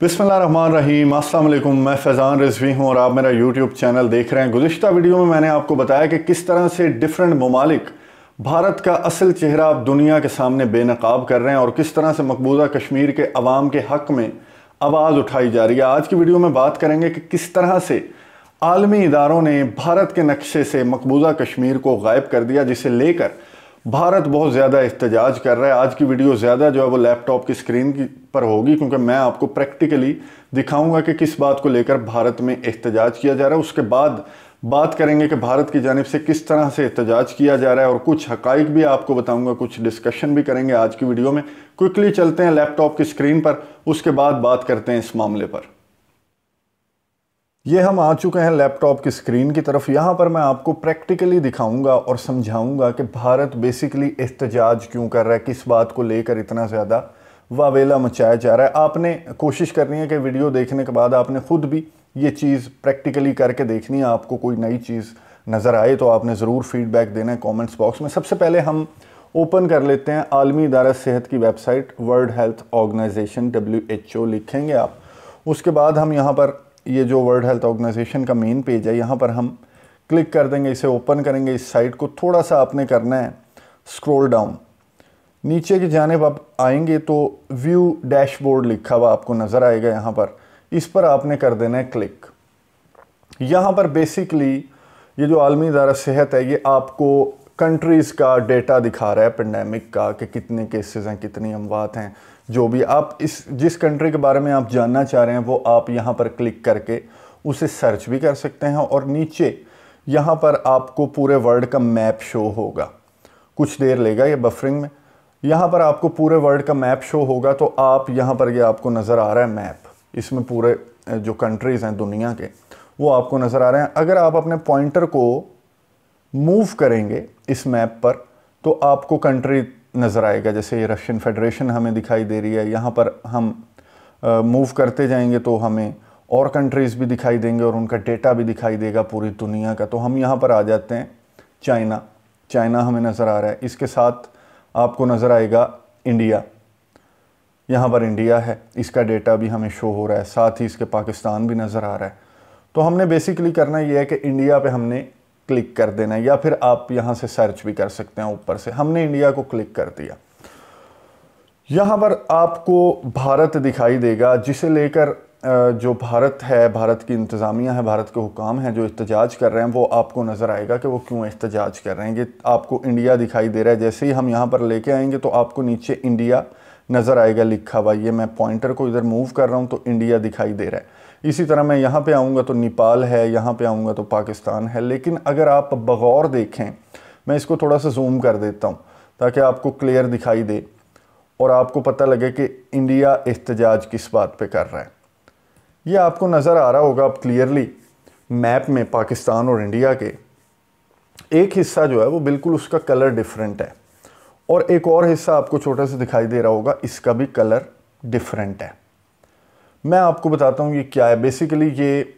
बिस्मिल्लाहिर्रहमानिर्रहीम, अस्सलाम वालेकुम। मैं फैज़ान रिजवी हूँ और आप मेरा यूट्यूब चैनल देख रहे हैं। गुज़िश्ता वीडियो में मैंने आपको बताया कि किस तरह से डिफरेंट ममालिक भारत का असल चेहरा अब दुनिया के सामने बेनकाब कर रहे हैं और किस तरह से मकबूजा कश्मीर के अवाम के हक़ में आवाज़ उठाई जा रही है। आज की वीडियो में बात करेंगे कि किस तरह से आलमी इदारों ने भारत के नक्शे से मकबूजा कश्मीर को गायब कर दिया, जिसे लेकर भारत बहुत ज़्यादा एहतजाज कर रहा है। आज की वीडियो ज़्यादा जो है वो लैपटॉप की स्क्रीन पर होगी, क्योंकि मैं आपको प्रैक्टिकली दिखाऊंगा कि किस बात को लेकर भारत में एहतजाज किया जा रहा है। उसके बाद बात करेंगे कि भारत की जानिब से किस तरह से एहतजाज किया जा रहा है और कुछ हकाइक भी आपको बताऊंगा, कुछ डिस्कशन भी करेंगे आज की वीडियो में। क्विकली चलते हैं लैपटॉप की स्क्रीन पर, उसके बाद बात करते हैं इस मामले पर। ये हम आ चुके हैं लैपटॉप की स्क्रीन की तरफ। यहाँ पर मैं आपको प्रैक्टिकली दिखाऊंगा और समझाऊंगा कि भारत बेसिकली एहतजाज क्यों कर रहा है, किस बात को लेकर इतना ज़्यादा वावेला मचाया जा रहा है। आपने कोशिश करनी है कि वीडियो देखने के बाद आपने ख़ुद भी ये चीज़ प्रैक्टिकली करके देखनी है। आपको कोई नई चीज़ नज़र आए तो आपने ज़रूर फीडबैक देना है कॉमेंट्स बॉक्स में। सबसे पहले हम ओपन कर लेते हैं आलमी इदारा सेहत की website, world health organisation WHO लिखेंगे आप। उसके बाद हम यहाँ पर ये जो वर्ल्ड हेल्थ ऑर्गेनाइजेशन का मेन पेज है, यहाँ पर हम क्लिक कर देंगे, इसे ओपन करेंगे। इस साइट को थोड़ा सा आपने करना है स्क्रॉल डाउन, नीचे की जानिब आप आएंगे तो व्यू डैशबोर्ड लिखा हुआ आपको नज़र आएगा। यहाँ पर इस पर आपने कर देना है क्लिक। यहाँ पर बेसिकली ये जो आलमी इदारा सेहत है, ये आपको कंट्रीज़ का डेटा दिखा रहा है पेंडेमिक का, कि कितने केसेस हैं, कितनी अमवात हैं। जो भी आप जिस कंट्री के बारे में आप जानना चाह रहे हैं वो आप यहाँ पर क्लिक करके उसे सर्च भी कर सकते हैं। और नीचे यहाँ पर आपको पूरे वर्ल्ड का मैप शो होगा, कुछ देर लेगा ये बफरिंग में। यहाँ पर आपको पूरे वर्ल्ड का मैप शो होगा, तो आप यहाँ पर ये आपको नज़र आ रहा है मैप, इसमें पूरे जो कंट्रीज़ हैं दुनिया के वो आपको नज़र आ रहे हैं। अगर आप अपने पॉइंटर को मूव करेंगे इस मैप पर तो आपको कंट्री नज़र आएगा। जैसे ये रशियन फेडरेशन हमें दिखाई दे रही है। यहाँ पर हम मूव करते जाएंगे तो हमें और कंट्रीज़ भी दिखाई देंगे और उनका डेटा भी दिखाई देगा पूरी दुनिया का। तो हम यहाँ पर आ जाते हैं चाइना हमें नज़र आ रहा है। इसके साथ आपको नज़र आएगा इंडिया, यहाँ पर इंडिया है, इसका डेटा भी हमें शो हो रहा है। साथ ही इसके पाकिस्तान भी नज़र आ रहा है। तो हमने बेसिकली करना ये है कि इंडिया पे हमने क्लिक कर देना है, या फिर आप यहाँ से सर्च भी कर सकते हैं ऊपर से। हमने इंडिया को क्लिक कर दिया। यहाँ पर आपको भारत दिखाई देगा, जिसे लेकर जो भारत है, भारत की इंतज़ामिया है, भारत के हुकाम हैं जो एहतजाज कर रहे हैं, वो आपको नज़र आएगा कि वो क्यों एहतजाज कर रहे हैं। ये आपको इंडिया दिखाई दे रहा है। जैसे ही हम यहाँ पर लेके आएंगे तो आपको नीचे इंडिया नज़र आएगा लिखा हुआ। ये मैं पॉइंटर को इधर मूव कर रहा हूँ तो इंडिया दिखाई दे रहा है। इसी तरह मैं यहाँ पे आऊँगा तो नेपाल है, यहाँ पे आऊँगा तो पाकिस्तान है। लेकिन अगर आप बगौर देखें, मैं इसको थोड़ा सा जूम कर देता हूँ ताकि आपको क्लियर दिखाई दे और आपको पता लगे कि इंडिया एहतजाज किस बात पे कर रहा है। ये आपको नज़र आ रहा होगा अब क्लियरली मैप में पाकिस्तान और इंडिया के एक हिस्सा जो है वो बिल्कुल उसका कलर डिफरेंट है, और एक और हिस्सा आपको छोटा सा दिखाई दे रहा होगा, इसका भी कलर डिफरेंट है। मैं आपको बताता हूँ ये क्या है। बेसिकली ये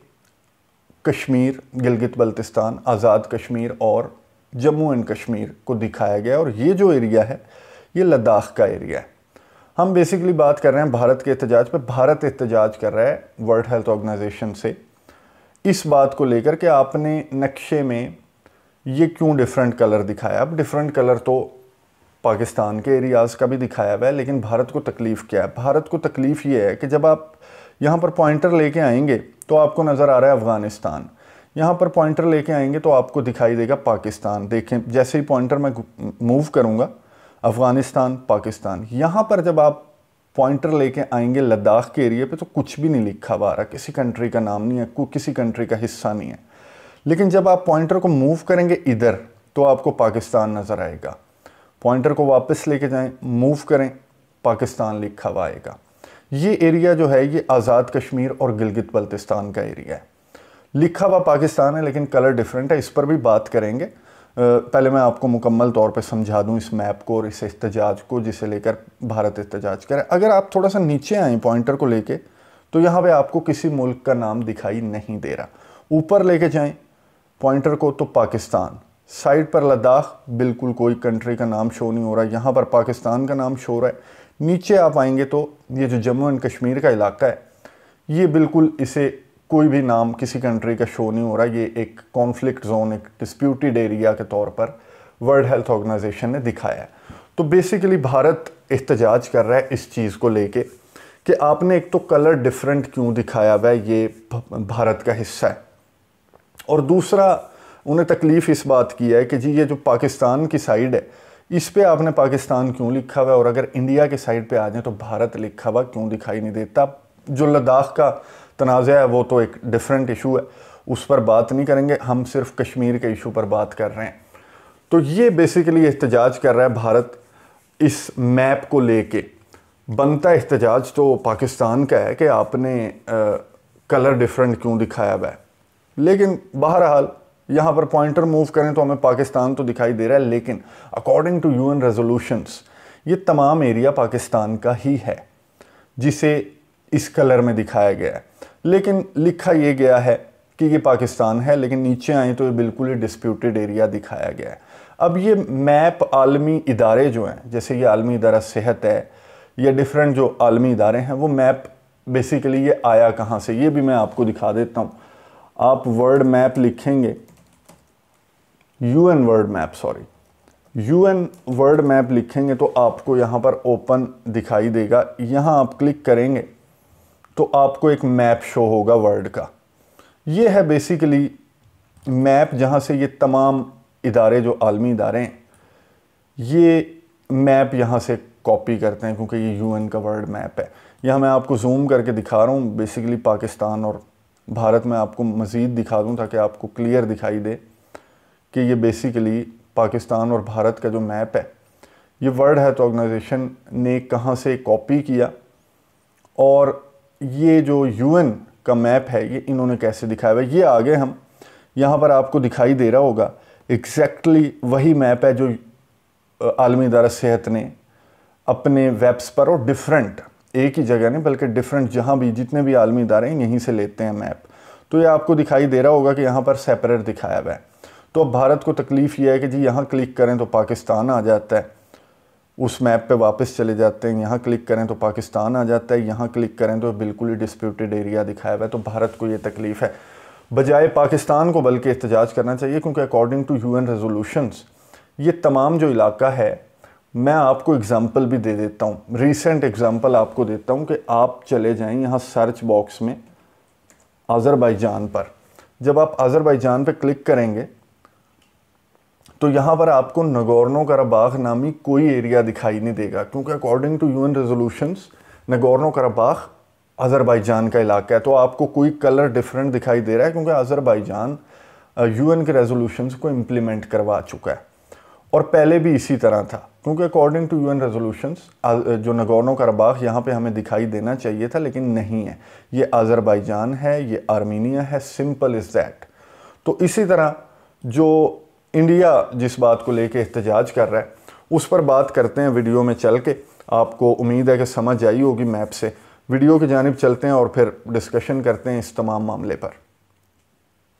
कश्मीर, गिलगित बल्तिस्तान, आज़ाद कश्मीर और जम्मू एंड कश्मीर को दिखाया गया, और ये जो एरिया है ये लद्दाख का एरिया है। हम बेसिकली बात कर रहे हैं भारत के एहतजाज पे। भारत एहतजाज कर रहा है वर्ल्ड हेल्थ ऑर्गेनाइजेशन से इस बात को लेकर कि आपने नक्शे में ये क्यों डिफरेंट कलर दिखाया। अब डिफरेंट कलर तो पाकिस्तान के एरियाज़ का भी दिखाया हुआ है, लेकिन भारत को तकलीफ़ क्या है? भारत को तकलीफ़ ये है कि जब आप यहाँ पर पॉइंटर लेके आएंगे तो आपको नज़र आ रहा है अफ़गानिस्तान, यहाँ पर पॉइंटर लेके आएंगे तो आपको दिखाई देगा पाकिस्तान। देखें, जैसे ही पॉइंटर मैं मूव करूँगा, अफ़गानिस्तान, पाकिस्तान। यहाँ पर जब आप पॉइंटर लेके आएंगे लद्दाख के एरिया पे तो कुछ भी नहीं लिखा हुआ आ रहा, किसी कंट्री का नाम नहीं है, किसी कंट्री का हिस्सा नहीं है। लेकिन जब आप पॉइंटर को मूव करेंगे इधर तो आपको पाकिस्तान नज़र आएगा। पॉइंटर को वापस लेके जाएं, मूव करें, पाकिस्तान लिखा हुआ आएगा। ये एरिया जो है ये आज़ाद कश्मीर और गिलगित बल्तिस्तान का एरिया है। लिखा हुआ पाकिस्तान है लेकिन कलर डिफरेंट है, इस पर भी बात करेंगे। पहले मैं आपको मुकम्मल तौर पे समझा दूं इस मैप को और इस एहतजाज को जिसे लेकर भारत एहतजाज करे। अगर आप थोड़ा सा नीचे आएँ पॉइंटर को लेके तो यहाँ पे आपको किसी मुल्क का नाम दिखाई नहीं दे रहा। ऊपर लेके जाएं पॉइंटर को तो पाकिस्तान, साइड पर लद्दाख, बिल्कुल कोई कंट्री का नाम शो नहीं हो रहा। यहाँ पर पाकिस्तान का नाम शो हो रहा है। नीचे आप आएंगे तो ये जो जम्मू एंड कश्मीर का इलाका है ये बिल्कुल इसे कोई भी नाम किसी कंट्री का शो नहीं हो रहा, ये एक कॉन्फ्लिक्ट जोन, एक डिस्प्यूटेड एरिया के तौर पर वर्ल्ड हेल्थ ऑर्गेनाइजेशन ने दिखाया है। तो बेसिकली भारत एहतजाज कर रहा है इस चीज़ को लेके कि आपने एक तो कलर डिफरेंट क्यों दिखाया हुआ है, ये भारत का हिस्सा है, और दूसरा उन्हें तकलीफ़ इस बात की है कि जी ये जो पाकिस्तान की साइड है इस पे आपने पाकिस्तान क्यों लिखा हुआ है, और अगर इंडिया के साइड पे आ जाए तो भारत लिखा हुआ क्यों दिखाई नहीं देता। जो लद्दाख का तनाज़ा है वो तो एक डिफरेंट इशू है, उस पर बात नहीं करेंगे, हम सिर्फ कश्मीर के इशू पर बात कर रहे हैं। तो ये बेसिकली एहतजाज कर रहा है भारत इस मैप को लेके। बनता एहतजाज तो पाकिस्तान का है कि आपने कलर डिफरेंट क्यों दिखाया हुआ है, लेकिन बहरहाल यहाँ पर पॉइंटर मूव करें तो हमें पाकिस्तान तो दिखाई दे रहा है, लेकिन अकॉर्डिंग टू यूएन रेजोल्यूशंस ये तमाम एरिया पाकिस्तान का ही है जिसे इस कलर में दिखाया गया है। लेकिन लिखा ये गया है कि ये पाकिस्तान है, लेकिन नीचे आए तो ये बिल्कुल ही डिस्प्यूटेड एरिया दिखाया गया है। अब ये मैप आलमी इदारे जो हैं, जैसे ये आलमी इदारा सेहत है या डिफरेंट जो आलमी इदारे हैं, वो मैप बेसिकली ये आया कहाँ से, ये भी मैं आपको दिखा देता हूँ। आप वर्ल्ड मैप लिखेंगे, UN world map, UN world map लिखेंगे तो आपको यहाँ पर ओपन दिखाई देगा। यहाँ आप क्लिक करेंगे तो आपको एक मैप शो होगा वर्ल्ड का। ये है बेसिकली मैप जहाँ से ये तमाम इदारे जो आलमी इदारे हैं ये मैप यहाँ से कॉपी करते हैं, क्योंकि ये यूएन का वर्ल्ड मैप है। यहाँ मैं आपको जूम करके दिखा रहा हूँ, बेसिकली पाकिस्तान और भारत में आपको मज़ीद दिखा दूँ ताकि आपको क्लियर दिखाई दे कि ये बेसिकली पाकिस्तान और भारत का जो मैप है ये वर्ल्ड हेल्थ ऑर्गेनाइजेशन ने कहाँ से कॉपी किया, और ये जो यूएन का मैप है ये इन्होंने कैसे दिखाया हुआ है। ये आगे हम यहाँ पर आपको दिखाई दे रहा होगा, एग्जैक्टली वही मैप है जो आलमी इदारा सेहत ने अपने वेब्स पर, और डिफरेंट, एक ही जगह नहीं बल्कि डिफरेंट, जहाँ भी जितने भी आलमी इदारे हैं यहीं से लेते हैं मैप। तो ये आपको दिखाई दे रहा होगा कि यहाँ पर सेपरेट दिखाया हुआ है। तो अब भारत को तकलीफ़ ये है कि जी यहाँ क्लिक करें तो पाकिस्तान आ जाता है, उस मैप पे वापस चले जाते हैं, यहाँ क्लिक करें तो पाकिस्तान आ जाता है, यहाँ क्लिक करें तो बिल्कुल ही डिस्प्यूटेड एरिया दिखाया हुआ है। तो भारत को ये तकलीफ़ है, बजाय पाकिस्तान को बल्कि एहतजाज करना चाहिए, क्योंकि अकॉर्डिंग टू यूएन रेजोल्यूशंस ये तमाम जो इलाका है, मैं आपको एग्ज़ाम्पल भी दे देता हूँ, रीसेंट एग्ज़ाम्पल आपको देता हूँ कि आप चले जाएँ यहाँ सर्च बॉक्स में अज़रबैजान पर। जब आप अज़रबैजान पर क्लिक करेंगे तो यहाँ पर आपको नगोर्नो कराबाख नामी कोई एरिया दिखाई नहीं देगा, क्योंकि according to UN resolutions Nagorno Karabakh Azerbaijan का इलाका है। तो आपको कोई कलर डिफरेंट दिखाई दे रहा है, क्योंकि अज़रबैजान यूएन के रेजोल्यूशंस को इम्प्लीमेंट करवा चुका है, और पहले भी इसी तरह था, क्योंकि अकॉर्डिंग टू यूएन रेजोल्यूशंस जो नगोर्नो कराबाख यहाँ पे हमें दिखाई देना चाहिए था, लेकिन नहीं है। ये अज़रबैजान है, ये आर्मीनिया है, सिंपल इज़ दैट। तो इसी तरह जो इंडिया जिस बात को लेके एहतजाज कर रहा है उस पर बात करते हैं वीडियो में चल के। आपको उम्मीद है कि समझ आई होगी मैप से। वीडियो की जानिब चलते हैं और फिर डिस्कशन करते हैं इस तमाम मामले पर।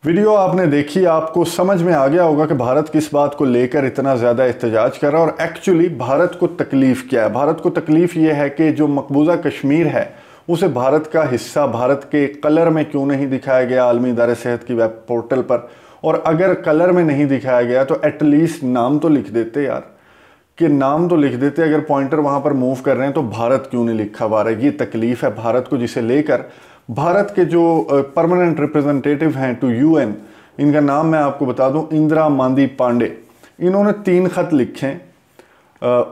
वीडियो आपने देखी, आपको समझ में आ गया होगा कि भारत किस बात को लेकर इतना ज़्यादा एहतजाज कर रहा है, और एक्चुअली भारत को तकलीफ़ क्या है। भारत को तकलीफ़ ये है कि जो मकबूजा कश्मीर है उसे भारत का हिस्सा, भारत के कलर में क्यों नहीं दिखाया गया आलमी इदारे सेहत की वेब पोर्टल पर, और अगर कलर में नहीं दिखाया गया तो एटलीस्ट नाम तो लिख देते यार, कि नाम तो लिख देते। अगर पॉइंटर वहाँ पर मूव कर रहे हैं तो भारत क्यों नहीं लिखा हुआ है। ये तकलीफ़ है भारत को, जिसे लेकर भारत के जो परमानेंट रिप्रेजेंटेटिव हैं टू यूएन, इनका नाम मैं आपको बता दूं, इंदिरा मांदी पांडे। इन्होंने 3 खत लिखे हैं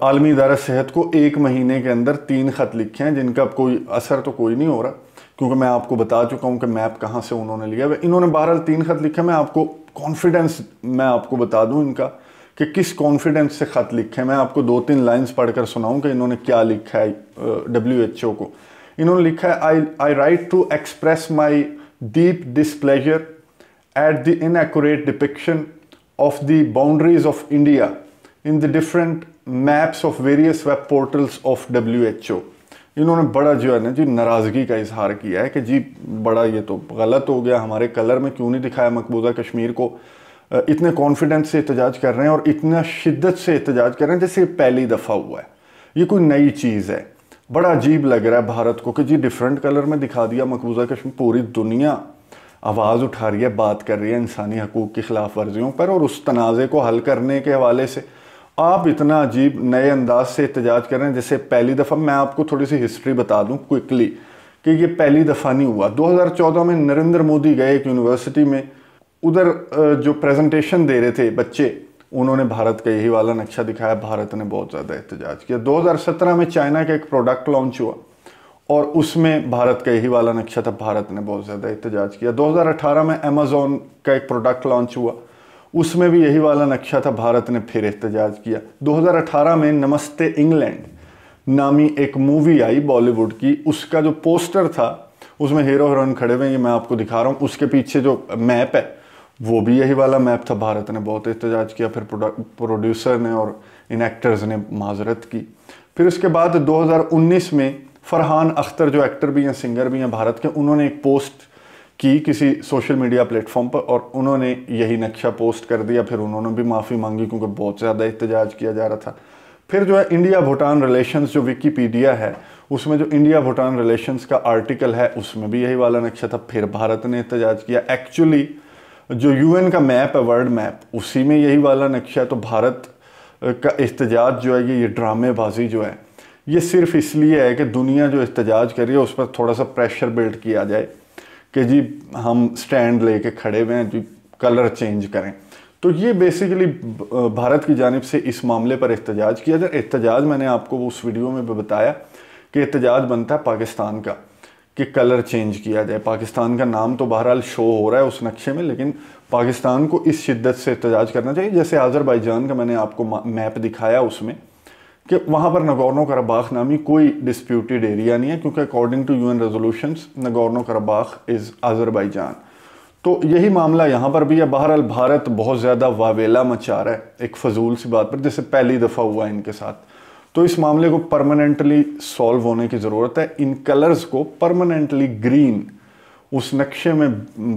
आलमी इदारा सेहत को, 1 महीने के अंदर 3 खत लिखे हैं, जिनका कोई असर तो कोई नहीं हो रहा, क्योंकि मैं आपको बता चुका हूं कि मैप कहां से उन्होंने लिया है। इन्होंने बहरहाल 3 खत लिखे। मैं आपको कॉन्फिडेंस मैं आपको बता दूं इनका कि किस कॉन्फिडेंस से खत लिखे। मैं आपको 2-3 लाइंस पढ़कर सुनाऊं कि इन्होंने क्या लिखा है WHO को। इन्होंने लिखा है, I write to express my deep displeasure at the inaccurate depiction of the boundaries of India in the different maps of various web portals of WHO। इन्होंने बड़ा जो है ना जी नाराज़गी का इजहार किया है कि जी बड़ा ये तो गलत हो गया, हमारे कलर में क्यों नहीं दिखाया मकबूजा कश्मीर को। इतने कॉन्फिडेंस से एहतजाज कर रहे हैं और इतना शिद्दत से एहतजाज कर रहे हैं जैसे पहली दफ़ा हुआ है, ये कोई नई चीज़ है। बड़ा अजीब लग रहा है भारत को कि जी डिफरेंट कलर में दिखा दिया मकबूजा कश्मीर। पूरी दुनिया आवाज़ उठा रही है, बात कर रही है इंसानी हकूक़ की खिलाफ वर्जियों पर, और उस तनाज़े को हल करने के हवाले से आप इतना अजीब नए अंदाज से एहतजाज कर रहे हैं। जैसे पहली दफ़ा मैं आपको थोड़ी सी हिस्ट्री बता दूं क्विकली कि ये पहली दफ़ा नहीं हुआ। 2014 में नरेंद्र मोदी गए एक यूनिवर्सिटी में, उधर जो प्रेजेंटेशन दे रहे थे बच्चे, उन्होंने भारत का यही वाला नक्शा दिखाया, भारत ने बहुत ज़्यादा एहतजाज किया। 2017 में चाइना का एक प्रोडक्ट लॉन्च हुआ और उसमें भारत का यही वाला नक्शा था, भारत ने बहुत ज़्यादा एहतजाज किया। 2018 में अमेज़ॉन का एक प्रोडक्ट लॉन्च हुआ, उसमें भी यही वाला नक्शा था, भारत ने फिर एहतजाज किया। 2018 में नमस्ते इंग्लैंड नामी एक मूवी आई बॉलीवुड की, उसका जो पोस्टर था उसमें हीरो हीरोइन खड़े हुए, ये मैं आपको दिखा रहा हूँ, उसके पीछे जो मैप है वो भी यही वाला मैप था, भारत ने बहुत एहतजाज किया। फिर प्रोड्यूसर ने और इन एक्टर्स ने माजरत की। फिर उसके बाद 2019 में फरहान अख्तर जो एक्टर भी हैं, सिंगर भी हैं भारत के, उन्होंने एक पोस्ट की किसी सोशल मीडिया प्लेटफॉर्म पर और उन्होंने यही नक्शा पोस्ट कर दिया। फिर उन्होंने भी माफ़ी मांगी क्योंकि बहुत ज़्यादा एहतजाज किया जा रहा था। फिर जो है इंडिया भूटान रिलेशंस जो विकीपीडिया है उसमें जो इंडिया भूटान रिलेशंस का आर्टिकल है उसमें भी यही वाला नक्शा था, फिर भारत ने एहतजाज किया। एक्चुअली जो यूएन का मैप है, वर्ल्ड मैप, उसी में यही वाला नक्शा है। तो भारत का एहतजाज जो है ये ड्रामेबाजी जो है ये सिर्फ इसलिए है कि दुनिया जो एहतजाज कर रही है उस पर थोड़ा सा प्रेशर बिल्ड किया जाए कि जी हम स्टैंड लेके खड़े हुए हैं, जी कलर चेंज करें। तो ये बेसिकली भारत की जानिब से इस मामले पर एहतजाज किया जाए। एहतजाज मैंने आपको उस वीडियो में भी बताया कि एहतजाज बनता है पाकिस्तान का कि कलर चेंज किया जाए। पाकिस्तान का नाम तो बहरहाल शो हो रहा है उस नक्शे में, लेकिन पाकिस्तान को इस शिद्दत से एहतजाज करना चाहिए। जैसे आज़रबाईजान का मैंने आपको मैप दिखाया उसमें कि वहाँ पर नगोर्नो कराबाख नामी कोई डिस्प्यूटेड एरिया नहीं है, क्योंकि according to UN resolutions Nagorno Karabakh is Azerbaijan. तो यही मामला यहाँ पर भी है। बहरहाल भारत बहुत ज़्यादा वावेला मचा रहा है एक फजूल सी बात पर, जैसे पहली दफ़ा हुआ इनके साथ। तो इस मामले को परमानेंटली सॉल्व होने की ज़रूरत है। इन कलर्स को परमानेंटली ग्रीन, उस नक्शे में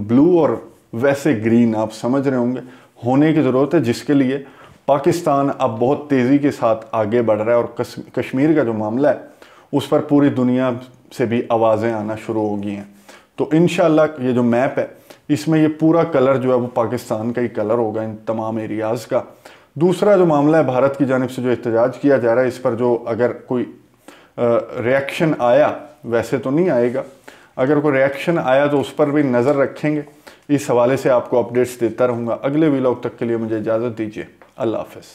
ब्लू और वैसे ग्रीन आप समझ रहे होंगे, होने की ज़रूरत है, जिसके लिए पाकिस्तान अब बहुत तेज़ी के साथ आगे बढ़ रहा है। और कश्मीर का जो मामला है उस पर पूरी दुनिया से भी आवाज़ें आना शुरू हो गई हैं। तो इंशाल्लाह ये जो मैप है इसमें ये पूरा कलर जो है वो पाकिस्तान का ही कलर होगा इन तमाम एरियाज़ का। दूसरा जो मामला है भारत की जानिब से जो एहतजाज किया जा रहा है, इस पर जो अगर कोई रिएक्शन आया, वैसे तो नहीं आएगा, अगर कोई रिएक्शन आया तो उस पर भी नज़र रखेंगे। इस हवाले से आपको अपडेट्स देता रहूँगा। अगले व्लॉग तक के लिए मुझे इजाज़त दीजिए। अल्लाह हाफ़िज़।